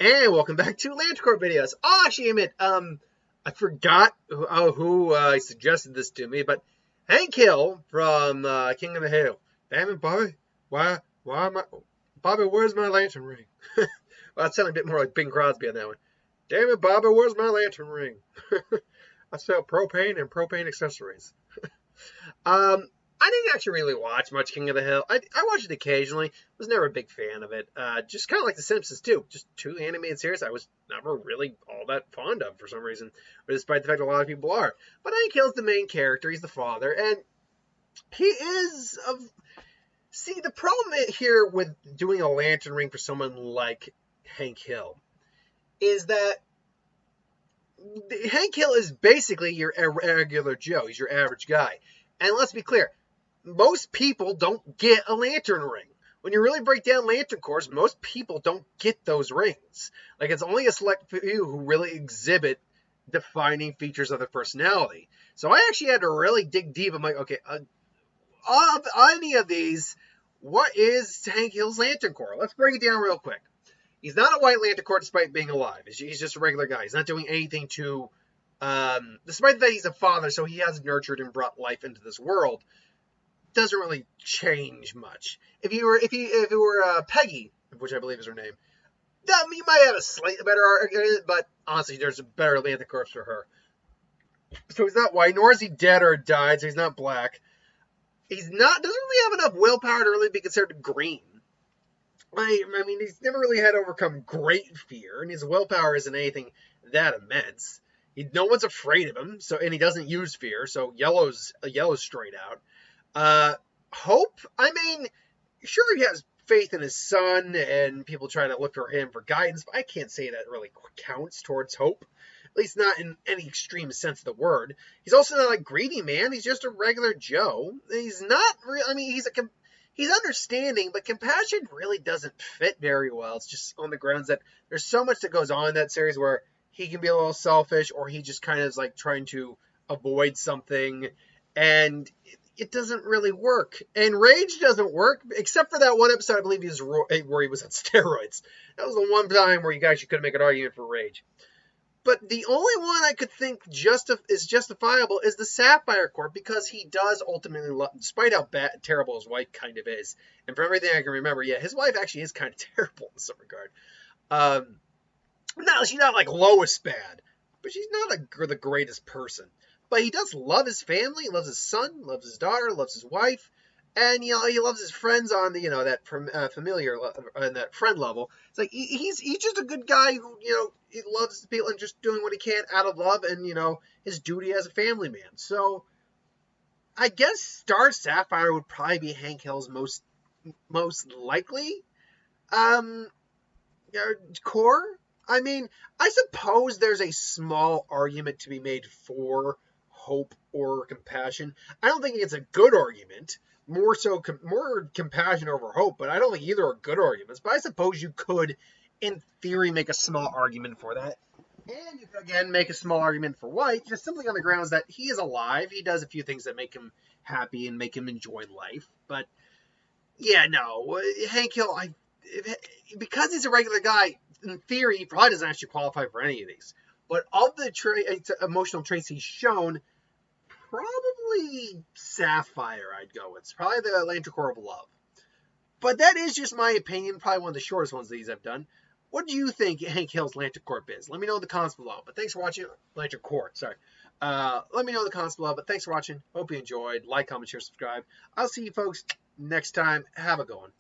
And welcome back to Lantern Corp videos. Oh, actually, admit, I forgot who suggested this to me, but Hank Hill from King of the Hill. Damn it, Bobby. Why am I... Bobby, where's my lantern ring? Well, that sounded a bit more like Bing Crosby on that one. Damn it, Bobby, where's my lantern ring? I sell propane and propane accessories. I didn't actually really watch much King of the Hill. I watched it occasionally. Was never a big fan of it. Just kind of like The Simpsons too. Just two animated series I was never really all that fond of for some reason, despite the fact a lot of people are. But Hank Hill's the main character. He's the father, and he is of. See, the problem here with doing a lantern ring for someone like Hank Hill is that Hank Hill is basically your regular Joe. He's your average guy. And let's be clear, most people don't get a lantern ring. When you really break down Lantern Corps, most people don't get those rings. Like, it's only a select few who really exhibit defining features of their personality. So I actually had to really dig deep. I'm like, okay, of any of these, what is Hank Hill's Lantern Corps? Let's break it down real quick. He's not a White Lantern Corps despite being alive. He's just a regular guy. He's not doing anything to... despite that he's a father, so he has nurtured and brought life into this world, doesn't really change much. If it were Peggy, which I believe is her name, you might have a slightly better argument, but honestly, there's a better Lantern Corps for her. So he's not white, nor is he dead or died, so he's not black. Doesn't really have enough willpower to really be considered green. I mean, he's never really had to overcome great fear, and his willpower isn't anything that immense. No one's afraid of him, and he doesn't use fear, so yellow's straight out. Hope, I mean, sure he has faith in his son, and people try to look for him for guidance, but I can't say that really counts towards hope. At least not in any extreme sense of the word. He's also not a greedy man. He's just a regular Joe. He's not real. I mean, he's understanding, but compassion really doesn't fit very well. It's just on the grounds that there's so much that goes on in that series where he can be a little selfish, or he just kind of is like trying to avoid something, and it doesn't really work. And Rage doesn't work, except for that one episode, I believe, where he was on steroids. That was the one time where you guys could make an argument for Rage. But the only one I could think is justifiable is the Sapphire Corp, because he does ultimately love, despite how terrible his wife kind of is. And from everything I can remember, yeah, his wife actually is kind of terrible in some regard. No, she's not like Lois bad, but she's not the greatest person. But he does love his family, loves his son, loves his daughter, loves his wife, and he loves his friends on the that familiar and that friend level. It's like he's just a good guy who he loves people and just doing what he can out of love and his duty as a family man. So I guess Star Sapphire would probably be Hank Hill's most likely core. I mean, I suppose there's a small argument to be made for hope or compassion. I don't think it's a good argument. More compassion over hope, but I don't think either are good arguments. But I suppose you could, in theory, make a small argument for that. And you could, again, make a small argument for White, just simply on the grounds that he is alive. He does a few things that make him happy and make him enjoy life. But, yeah, no. Hank Hill, because he's a regular guy, in theory, he probably doesn't actually qualify for any of these. But of the emotional traits he's shown, probably Sapphire I'd go with. It's probably the Lantern Corps of Love. But that is just my opinion. Probably one of the shortest ones of these I've done. What do you think Hank Hill's Lantern Corps is? Let me know in the comments below. But thanks for watching. Lantern Corps, sorry. Let me know in the comments below. But thanks for watching. Hope you enjoyed. Like, comment, share, subscribe. I'll see you folks next time. Have a good one.